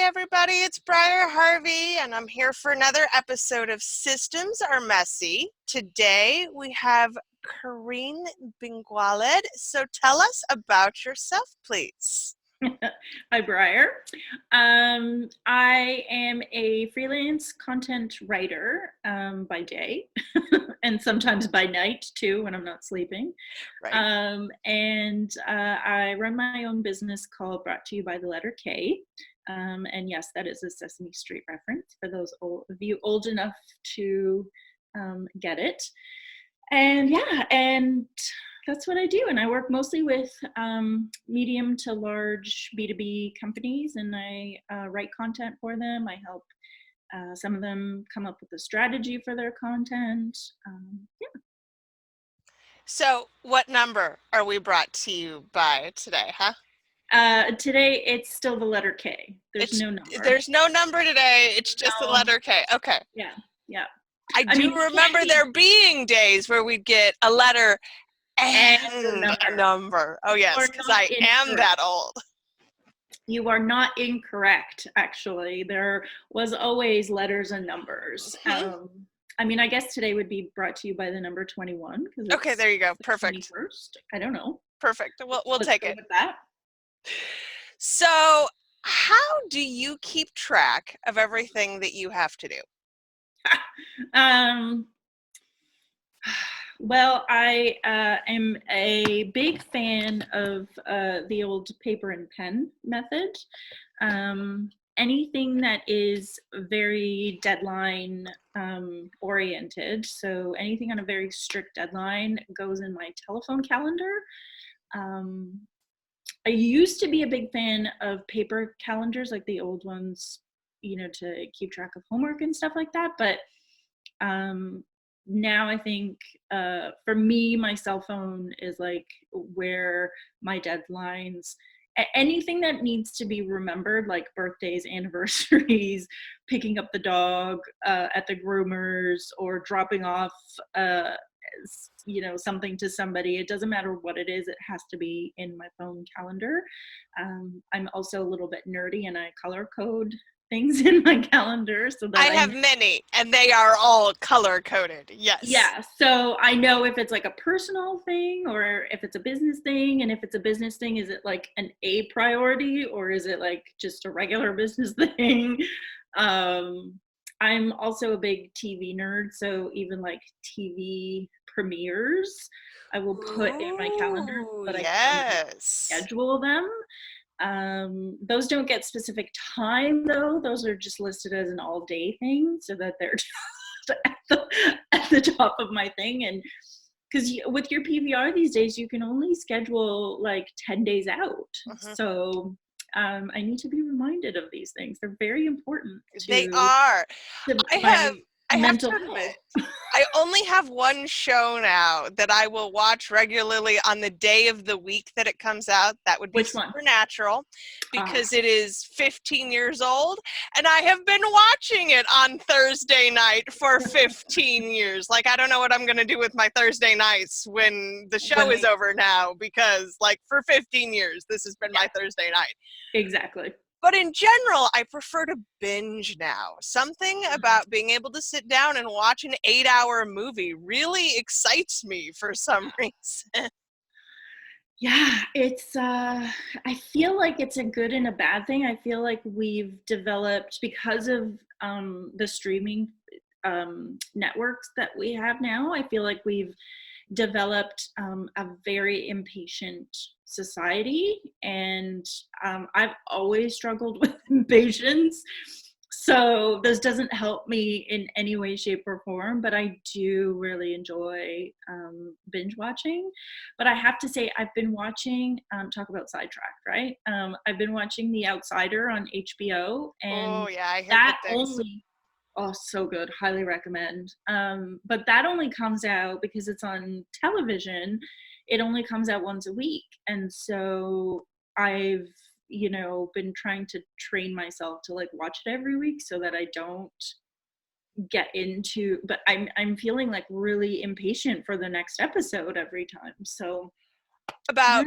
everybody, it's Briar, Harvey, and I'm here for another episode of Systems Are Messy. Today we have Karine Bengualid. So tell us about yourself, please. Hi, Briar. I am a freelance content writer by day and sometimes by night too when I'm not sleeping. Right. I run my own business called Brought to You by the Letter K. And yes, that is a Sesame Street reference for those of you old enough to get it. And that's what I do. And I work mostly with medium to large B2B companies, and I write content for them. I help some of them come up with a strategy for their content. So what number are we brought to you by today, huh? Today, it's still the letter K. There's no number. There's no number today. It's just the letter K. Okay. Yeah. I remember there being days where we'd get a letter and a number. Oh, yes, because I am that old. You are not incorrect, actually. There was always letters and numbers. Mm-hmm. I guess today would be brought to you by the number 21. Okay, there you go. Perfect. 21st. I don't know. Perfect. We'll take it. With that. So, how do you keep track of everything that you have to do? Well, I am a big fan of the old paper and pen method. Anything that is very deadline oriented, so anything on a very strict deadline goes in my telephone calendar. I used to be a big fan of paper calendars, like the old ones, to keep track of homework and stuff like that. But now I think for me, my cell phone is like where my deadlines, anything that needs to be remembered, like birthdays, anniversaries, picking up the dog at the groomers, or dropping off something to somebody. It doesn't matter what it is, it has to be in my phone calendar. I'm also a little bit nerdy, and I color code things in my calendar so that I have many, and they are all color coded. Yes. Yeah, so I know if it's like a personal thing or if it's a business thing. And if it's a business thing, is it like an A priority, or is it like just a regular business thing? I'm also a big TV nerd, so even like TV premieres, I will put in my calendar, but I can schedule them. Those don't get specific time though. Those are just listed as an all day thing, so that they're just at the top of my thing. And because with your PVR these days, you can only schedule like 10 days out. Mm-hmm. So I need to be reminded of these things. They're very important. They are. I have to admit, I only have one show now that I will watch regularly on the day of the week that it comes out. That would be Supernatural, because it is 15 years old, and I have been watching it on Thursday night for 15 years. Like, I don't know what I'm going to do with my Thursday nights when the show is over now, because like for 15 years, this has been my Thursday night. Exactly. But in general, I prefer to binge now. Something about being able to sit down and watch an 8-hour movie really excites me for some reason. Yeah, it's, I feel like it's a good and a bad thing. I feel like we've developed, because of the streaming networks that we have now, I feel like we've developed a very impatient society, and I've always struggled with impatience, so this doesn't help me in any way, shape, or form. But I do really enjoy binge watching. But I have to say, I've been watching, talk about sidetracked, right? I've been watching The Outsider on HBO, and I heard Oh, so good. Highly recommend. But that only comes out, because it's on television, it only comes out once a week. And so I've, been trying to train myself to like watch it every week so that I don't get into, but I'm feeling like really impatient for the next episode every time. So about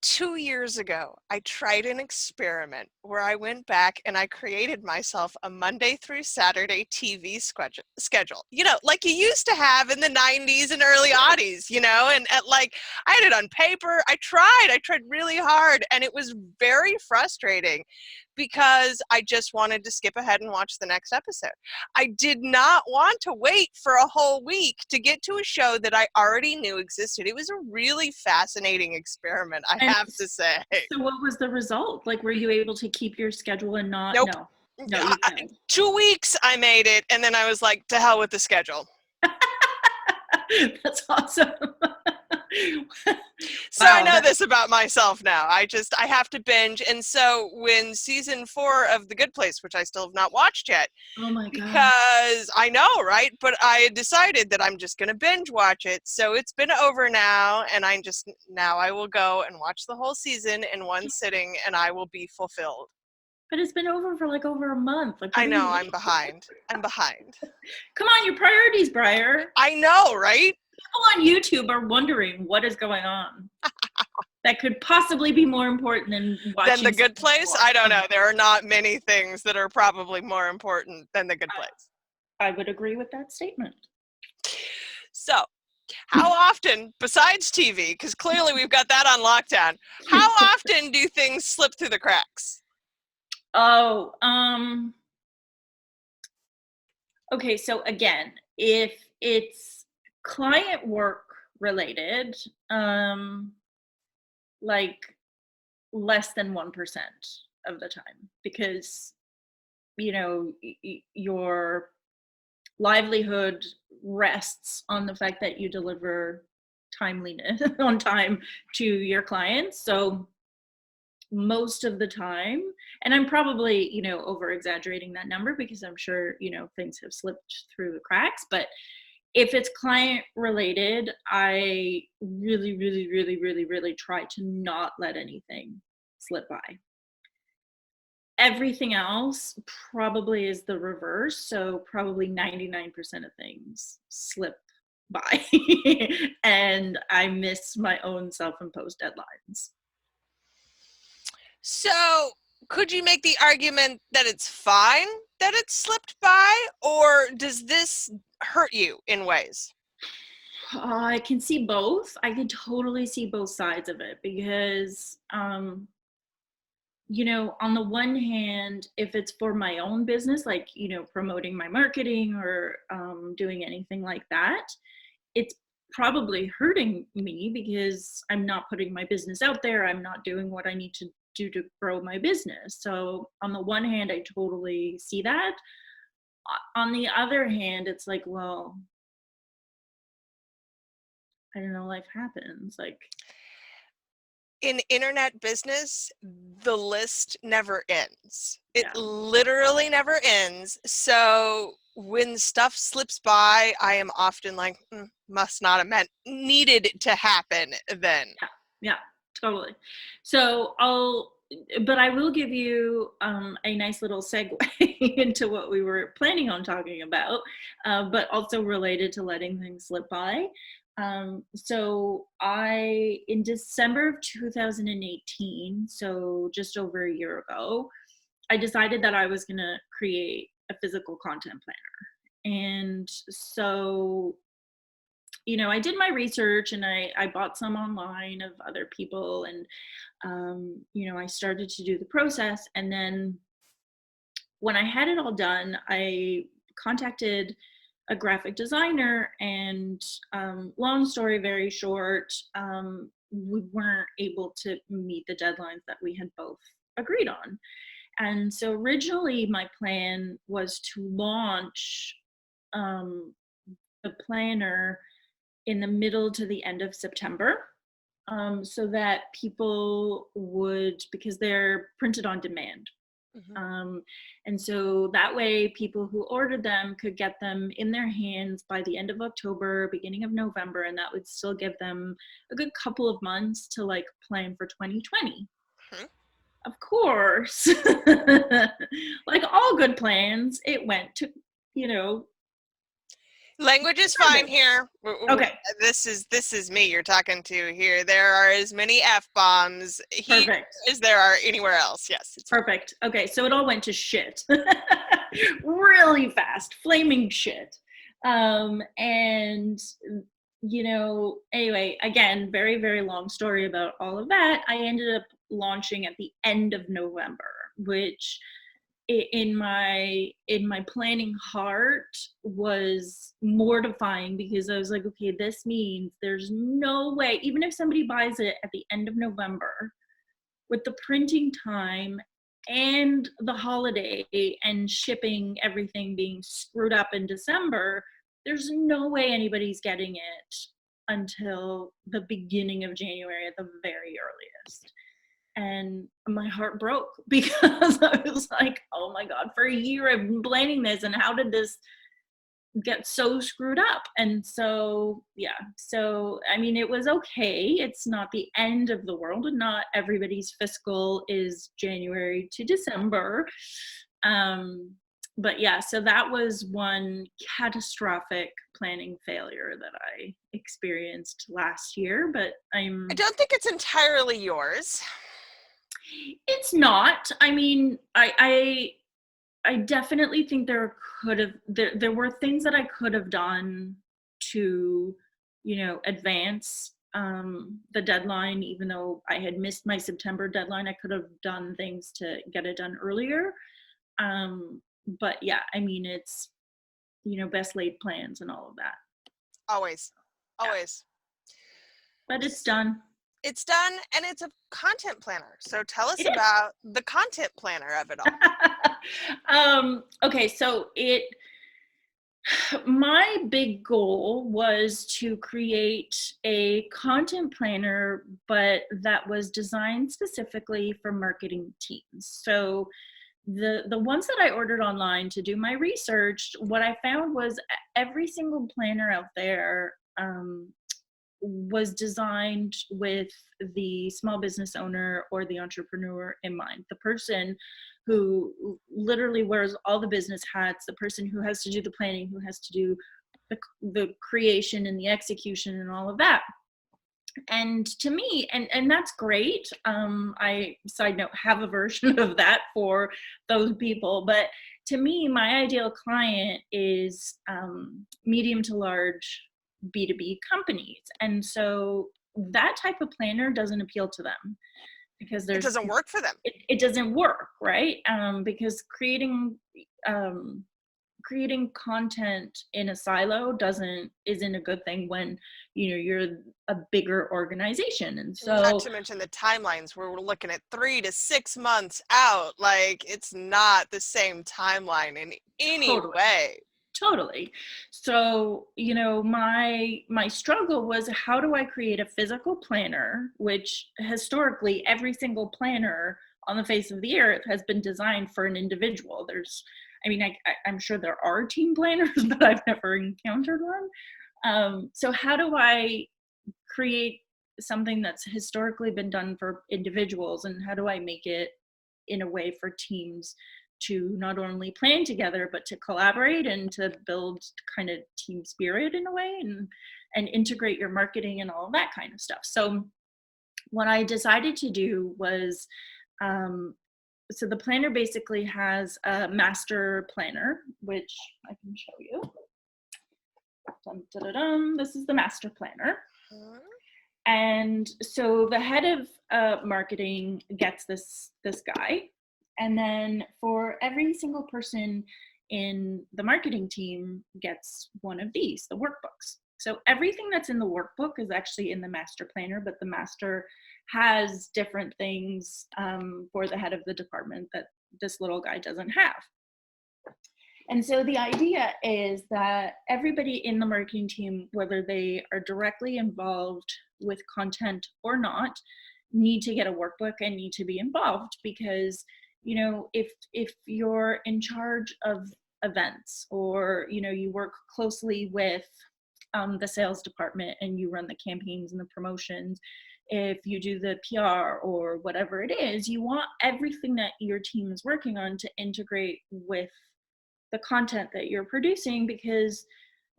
2 years ago, I tried an experiment where I went back and I created myself a Monday through Saturday TV schedule, like you used to have in the 90s and early aughties, and like I had it on paper. I tried really hard, and it was very frustrating because I just wanted to skip ahead and watch the next episode. I did not want to wait for a whole week to get to a show that I already knew existed. It was a really fascinating experiment, I have to say. So what was the result? Like, were you able to keep your schedule and not? Nope. No, you couldn't. 2 weeks I made it, and then I was like, to hell with the schedule. That's awesome. So wow, I know this about myself now. I have to binge. And so when season 4 of The Good Place, which I still have not watched yet, oh my God, because I know, right? But I had decided that I'm just going to binge watch it. So it's been over now, and now I will go and watch the whole season in one sitting, and I will be fulfilled. But it's been over for like over a month. Like, I know, I'm behind. Come on, your priorities, Briar. I know, right? People on YouTube are wondering what is going on. That could possibly be more important than watching. Than The Good Place? I don't know. There are not many things that are probably more important than The Good Place. I would agree with that statement. So, how often, besides TV, because clearly we've got that on lockdown, how often do things slip through the cracks? Oh, okay, so again, if it's client work related, like less than 1% of the time, because your livelihood rests on the fact that you deliver timeliness on time to your clients. So most of the time, and I'm probably over exaggerating that number because I'm sure things have slipped through the cracks, but if it's client related, I really, really, really, really, really try to not let anything slip by. Everything else probably is the reverse. So probably 99% of things slip by and I miss my own self-imposed deadlines. So could you make the argument that it's fine that it slipped by, or does this hurt you in ways? I can see both. I can totally see both sides of it because, on the one hand, if it's for my own business, like, promoting my marketing or doing anything like that, it's probably hurting me because I'm not putting my business out there. I'm not doing what I need to do to grow my business. So on the one hand, I totally see that. On the other hand, it's like, well, I don't know, life happens. Like, in internet business, the list never ends. It literally never ends. So when stuff slips by, I am often like, must not have needed to happen then. Yeah, totally. So I will give you a nice little segue into what we were planning on talking about, but also related to letting things slip by. So in December of 2018, so just over a year ago, I decided that I was going to create a physical content planner. And so, I did my research and I bought some online of other people and, I started to do the process. And then when I had it all done, I contacted a graphic designer and long story very short, we weren't able to meet the deadlines that we had both agreed on. And so originally my plan was to launch the planner in the middle to the end of September, so that people would, because they're printed on demand. Mm-hmm. And so that way people who ordered them could get them in their hands by the end of October, beginning of November, and that would still give them a good couple of months to like plan for 2020. Mm-hmm. Of course, like all good plans, it went to, Language is fine here. Okay. This is me you're talking to here. There are as many F-bombs here as there are anywhere else. Yes. It's perfect. Fine. Okay, so it all went to shit. Really fast. Flaming shit. And anyway, again, very, very long story about all of that. I ended up launching at the end of November, which in my planning heart was mortifying, because I was like, okay, this means there's no way, even if somebody buys it at the end of November, with the printing time and the holiday and shipping, everything being screwed up in December, there's no way anybody's getting it until the beginning of January at the very earliest. And my heart broke, because I was like, oh my God, for a year I've been planning this, and how did this get so screwed up? And so, yeah, so I mean, it was okay. It's not the end of the world, and not everybody's fiscal is January to December. But yeah, so that was one catastrophic planning failure that I experienced last year. But I don't think it's entirely yours. It's not. I mean, I definitely think there were things that I could have done to, advance the deadline. Even though I had missed my September deadline, I could have done things to get it done earlier. But yeah, I mean, it's, best laid plans and all of that. Always. But it's done. It's done, and it's a content planner. So tell us about the content planner of it all. Okay, so my big goal was to create a content planner, but that was designed specifically for marketing teams. So the ones that I ordered online to do my research, what I found was every single planner out there was designed with the small business owner or the entrepreneur in mind. The person who literally wears all the business hats, the person who has to do the planning, who has to do the creation and the execution and all of that. And to me, and that's great. I, side note, have a version of that for those people. But to me, my ideal client is medium to large B2B companies. And so that type of planner doesn't appeal to them, because it doesn't work for them. It doesn't work, right? Because creating content in a silo isn't a good thing when you're a bigger organization. And so, not to mention the timelines where we're looking at 3 to 6 months out. Like, it's not the same timeline in any way. Totally. So, my struggle was, how do I create a physical planner, which historically every single planner on the face of the earth has been designed for an individual. I'm sure there are team planners, but I've never encountered one. So how do I create something that's historically been done for individuals, and how do I make it in a way for teams to not only plan together, but to collaborate and to build kind of team spirit in a way, and integrate your marketing and all of that kind of stuff. So what I decided to do was, so the planner basically has a master planner, which I can show you. Dun, dun, dun, dun. This is the master planner. And so the head of marketing gets this guy. And then for every single person in the marketing team gets one of these, the workbooks. So everything that's in the workbook is actually in the master planner, but the master has different things for the head of the department that this little guy doesn't have. And so the idea is that everybody in the marketing team, whether they are directly involved with content or not, need to get a workbook and need to be involved, because if you're in charge of events, or you work closely with the sales department and you run the campaigns and the promotions, if you do the PR or whatever it is, you want everything that your team is working on to integrate with the content that you're producing, because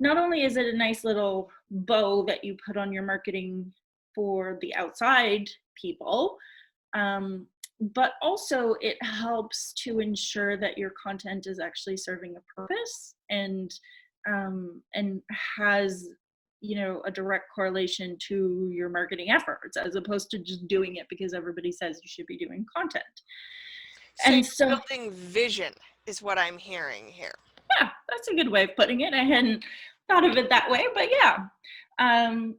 not only is it a nice little bow that you put on your marketing for the outside people, but also it helps to ensure that your content is actually serving a purpose and has, you know, a direct correlation to your marketing efforts, as opposed to just doing it because everybody says you should be doing content. So building vision is what I'm hearing here. Yeah, that's a good way of putting it. I hadn't thought of it that way, but yeah.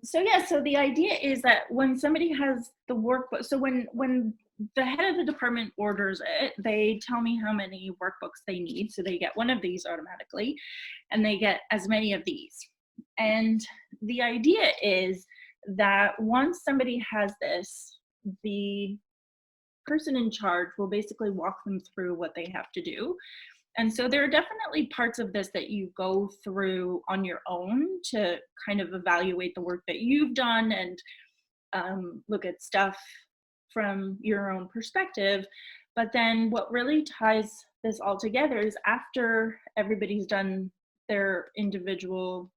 So the idea is that when somebody has the workbook, so when the head of the department orders it, they tell me how many workbooks they need. So they get one of these automatically, and they get as many of these. And the idea is that once somebody has this, the person in charge will basically walk them through what they have to do. And so there are definitely parts of this that you go through on your own to kind of evaluate the work that you've done and look at stuff from your own perspective. But then what really ties this all together is after everybody's done their individual,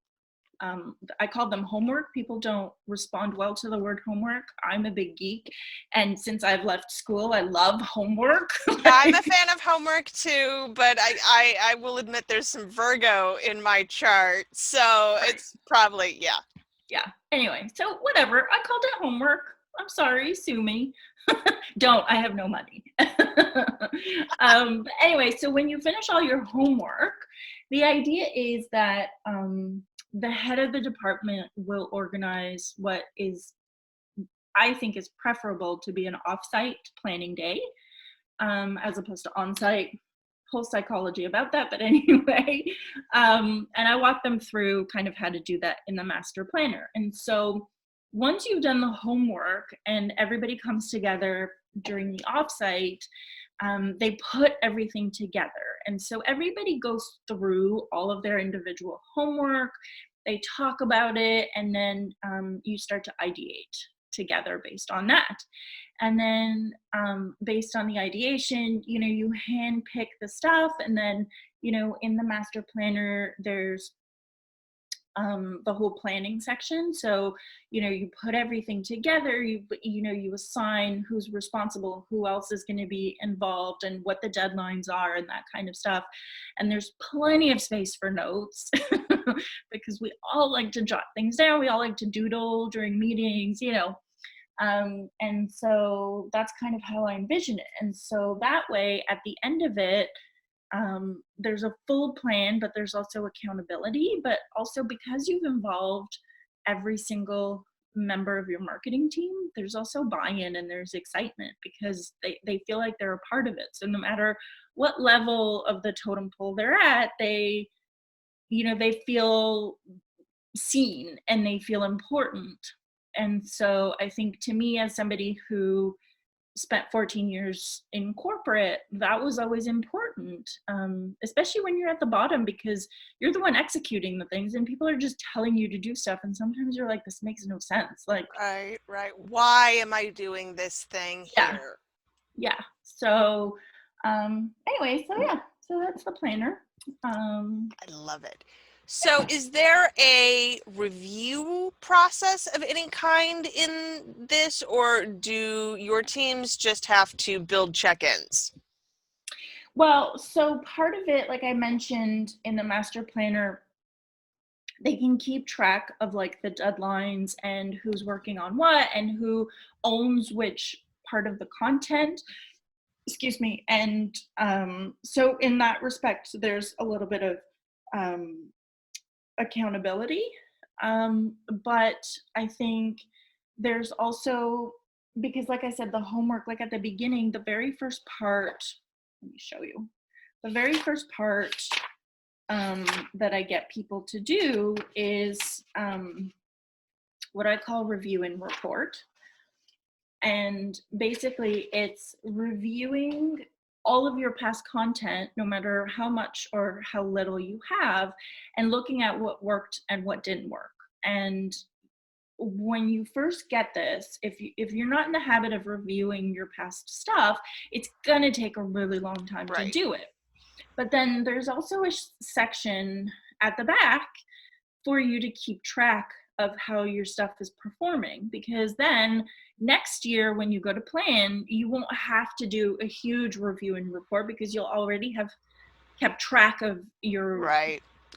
I call them homework. People don't respond well to the word homework. I'm a big geek, and since I've left school, I love homework. Yeah, I'm a fan of homework too, but I will admit there's some Virgo in my chart, so it's probably, yeah. Anyway, so whatever. I called it homework. I'm sorry, sue me. Don't, I have no money. But anyway, so when you finish all your homework, the idea is that the head of the department will organize what is, I think, is preferable to be an offsite planning day, as opposed to on-site. Whole psychology about that, but anyway, and I walk them through kind of how to do that in the master planner. And so once you've done the homework and everybody comes together during the offsite, they put everything together. And so everybody goes through all of their individual homework, they talk about it, and then you start to ideate together based on that. And then based on the ideation, you know, you hand pick the stuff, and then, you know, in the master planner, there's the whole planning section. So, you know, you put everything together, you know, you assign who's responsible, who else is going to be involved, and what the deadlines are, and that kind of stuff. And there's plenty of space for notes because we all like to jot things down. We all like to doodle during meetings, you know. And so that's kind of how I envision it. And so that way, at the end of it, there's a full plan, but there's also accountability. But also, because you've involved every single member of your marketing team, there's also buy-in and there's excitement because they feel like they're a part of it. So no matter what level of the totem pole they're at, they, you know, they feel seen and they feel important. And so I think, to me, as somebody who spent 14 years in corporate, that was always important, especially when you're at the bottom, because you're the one executing the things and people are just telling you to do stuff. And sometimes you're like, this makes no sense. Like, right. Why am I doing this thing here? Yeah. So anyway, so that's the planner. I love it. So is there a review process of any kind in this, or do your teams just have to build check-ins? Well, so part of it, like I mentioned in the master planner, they can keep track of like the deadlines and who's working on what and who owns which part of the content. Excuse me. And so in that respect, there's a little bit of accountability, but I think there's also, because like I said, the homework, like at the beginning, the very first part, let me show you, the very first part that I get people to do is what I call review and report. And basically it's reviewing all of your past content, no matter how much or how little you have, and looking at what worked and what didn't work. And when you first get this, if you're not in the habit of reviewing your past stuff, it's gonna take a really long time to do it. But then there's also a section at the back for you to keep track of how your stuff is performing, because then next year when you go to plan, you won't have to do a huge review and report because you'll already have kept track of your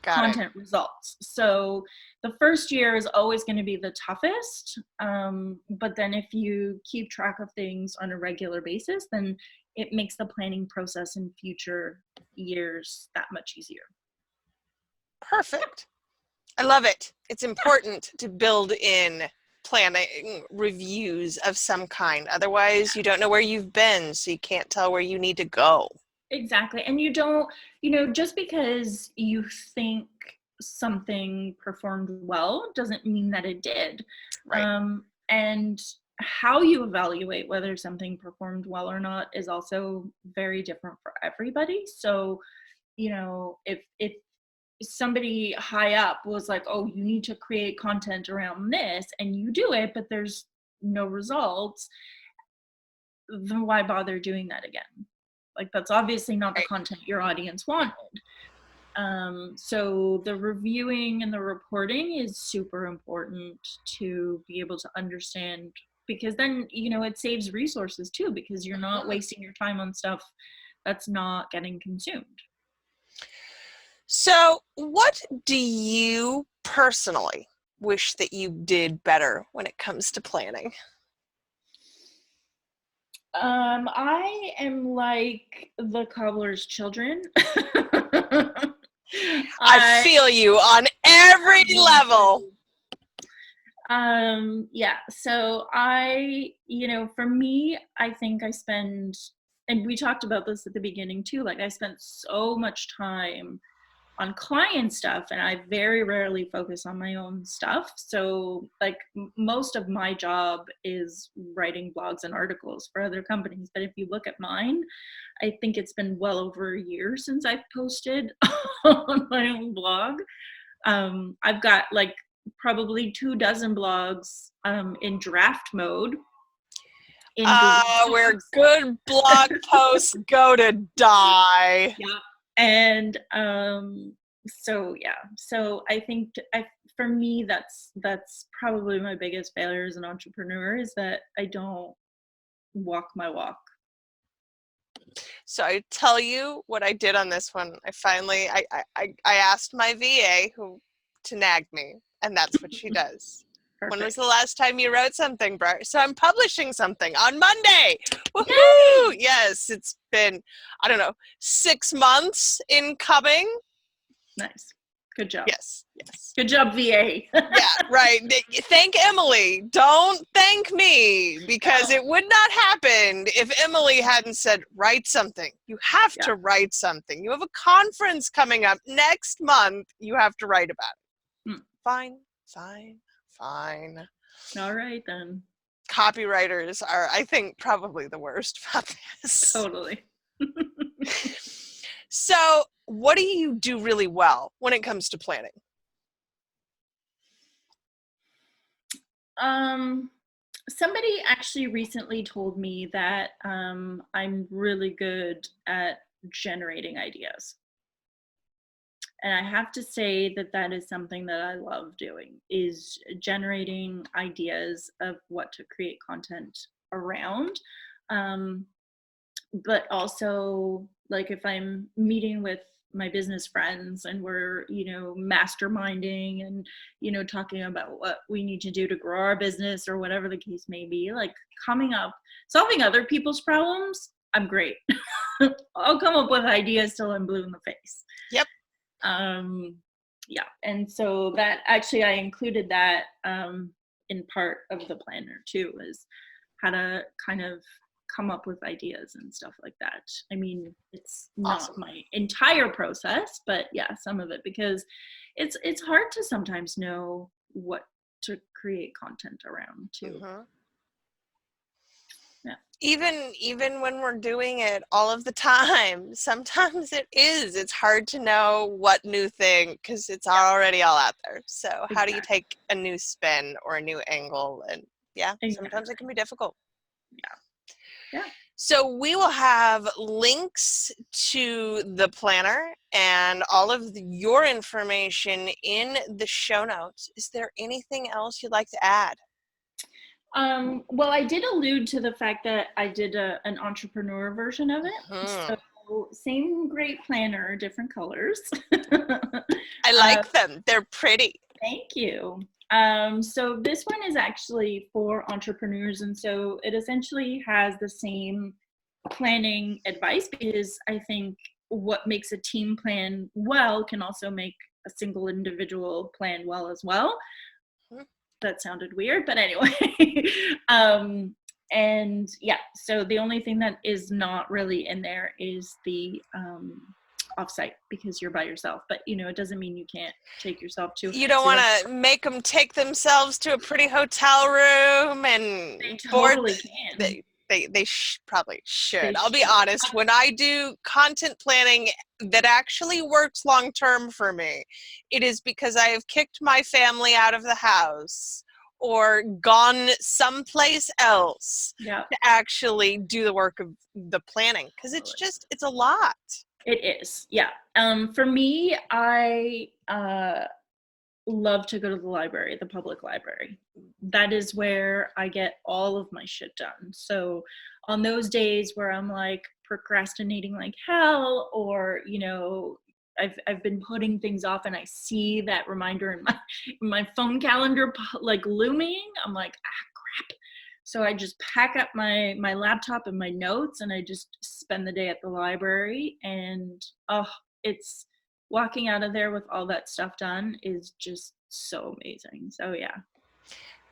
content results. So the first year is always going to be the toughest, but then if you keep track of things on a regular basis, then it makes the planning process in future years that much easier. Perfect. I love it. It's important to build in planning reviews of some kind. Otherwise, you don't know where you've been, so you can't tell where you need to go. Exactly. And you don't, just because you think something performed well doesn't mean that it did. Right. And how you evaluate whether something performed well or not is also very different for everybody. So, if somebody high up was like, oh, you need to create content around this, and you do it, but there's no results, then why bother doing that again? Like, that's obviously not the content your audience wanted. So the reviewing and the reporting is super important to be able to understand, because then, it saves resources too, because you're not wasting your time on stuff that's not getting consumed. So what do you personally wish that you did better when it comes to planning? I am like the cobbler's children. I feel you on every level. Yeah, so for me, I think I spend, and we talked about this at the beginning too, like I spent so much time on client stuff, and I very rarely focus on my own stuff. So like most of my job is writing blogs and articles for other companies. But if you look at mine, I think it's been well over a year since I've posted on my own blog. I've got like probably 24 blogs in draft mode. Where good blog posts go to die. Yeah. And so I think for me, that's probably my biggest failure as an entrepreneur, is that I don't walk my walk. So I tell you what I did on this one. I asked my VA to nag me, and that's what she does. Perfect. When was the last time you wrote something, Briar? So I'm publishing something on Monday. Woohoo! Yay! Yes, it's been, 6 months in coming. Nice. Good job. Yes. Good job, VA. Yeah, right. Thank Emily. Don't thank me, because it would not happen if Emily hadn't said, write something. You have to write something. You have a conference coming up next month. You have to write about it. Fine. All right, then. Copywriters are, I think, probably the worst about this. Totally. So, what do you do really well when it comes to planning? Somebody actually recently told me that I'm really good at generating ideas. And I have to say that is something that I love doing, is generating ideas of what to create content around. But also, like, if I'm meeting with my business friends and we're, masterminding and, talking about what we need to do to grow our business or whatever the case may be, like solving other people's problems, I'm great. I'll come up with ideas till I'm blue in the face. Yep. Yeah. And so that actually, I included that in part of the planner too, is how to kind of come up with ideas and stuff like that. I mean, it's not my entire process, but yeah, some of it, because it's hard to sometimes know what to create content around too. Mm-hmm. Yeah. Even when we're doing it all of the time, sometimes it's hard to know what new thing, because it's already all out there. So how do you take a new spin or a new angle? And exactly. Sometimes it can be difficult. Yeah. So we will have links to the planner and all of your information in the show notes. Is there anything else you'd like to add? Well, I did allude to the fact that I did an entrepreneur version of it. So same great planner, different colors. I like them. They're pretty. Thank you. So this one is actually for entrepreneurs, and so it essentially has the same planning advice, because I think what makes a team plan well can also make a single individual plan well as well. That sounded weird, but anyway. And yeah, so the only thing that is not really in there is the offsite, because you're by yourself, but it doesn't mean you can't take yourself to. You don't want to make them take themselves to a pretty hotel room and they totally can. They probably should. I'll be honest, when I do content planning that actually works long term for me, it is because I have kicked my family out of the house or gone someplace else to actually do the work of the planning, because it's a lot. It is, yeah. For me, I love to go to the library, the public library. That is where I get all of my shit done. So on those days where I'm like procrastinating like hell, or I've been putting things off and I see that reminder in my phone calendar like looming, I'm like, crap. So I just pack up my laptop and my notes, and I just spend the day at the library, and it's walking out of there with all that stuff done is just so amazing. So yeah.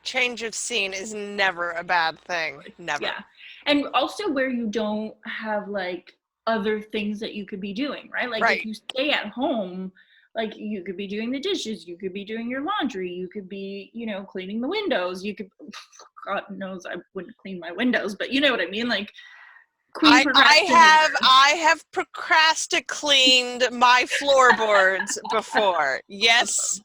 Change of scene is never a bad thing. Never. Yeah. And also where you don't have like other things that you could be doing, right? Like if you stay at home, like you could be doing the dishes, you could be doing your laundry, you could be, cleaning the windows, you could, God knows I wouldn't clean my windows, but you know what I mean? Like I have procrasticleaned my floorboards before. Yes,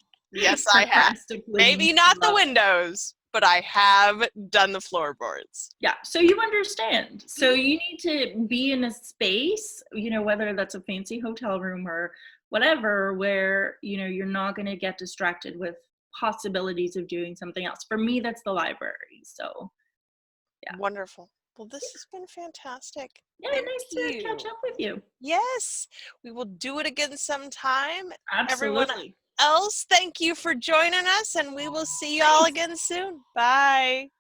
I have. Maybe not the windows, but I have done the floorboards. Yeah, so you understand. So you need to be in a space, whether that's a fancy hotel room or whatever, where, you're not going to get distracted with possibilities of doing something else. For me, that's the library. So, yeah. Wonderful. Well, this has been fantastic. Yeah, nice to catch up with you. Yes, we will do it again sometime. Absolutely. Everyone else, thank you for joining us, and we will see y'all again soon. Bye.